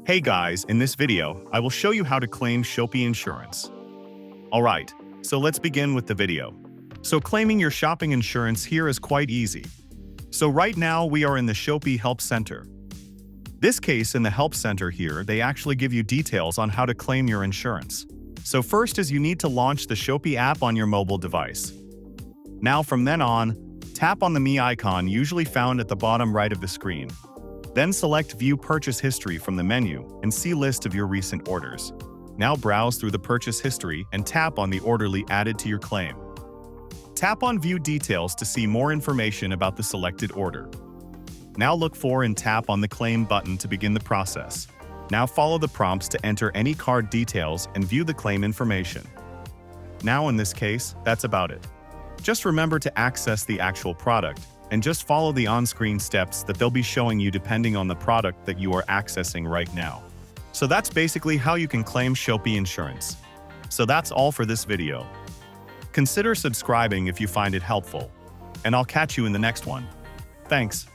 Hey guys, in this video, I will show you how to claim Shopee insurance. Alright, so let's begin with the video. So claiming your shopping insurance here is quite easy. So right now we are in the Shopee Help Center. This case in the Help Center here, they actually give you details on how to claim your insurance. So first is you need to launch the Shopee app on your mobile device. Now from then on, tap on the Me icon usually found at the bottom right of the screen. Then select View Purchase History from the menu and see list of your recent orders. Now browse through the purchase history and tap on the order added to your claim. Tap on View Details to see more information about the selected order. Now look for and tap on the Claim button to begin the process. Now follow the prompts to enter any card details and view the claim information. Now in this case, that's about it. Just remember to access the actual product and just follow the on-screen steps that they'll be showing you depending on the product that you are accessing right now. So that's basically how you can claim Shopee insurance. So that's all for this video. Consider subscribing if you find it helpful, and I'll catch you in the next one. Thanks.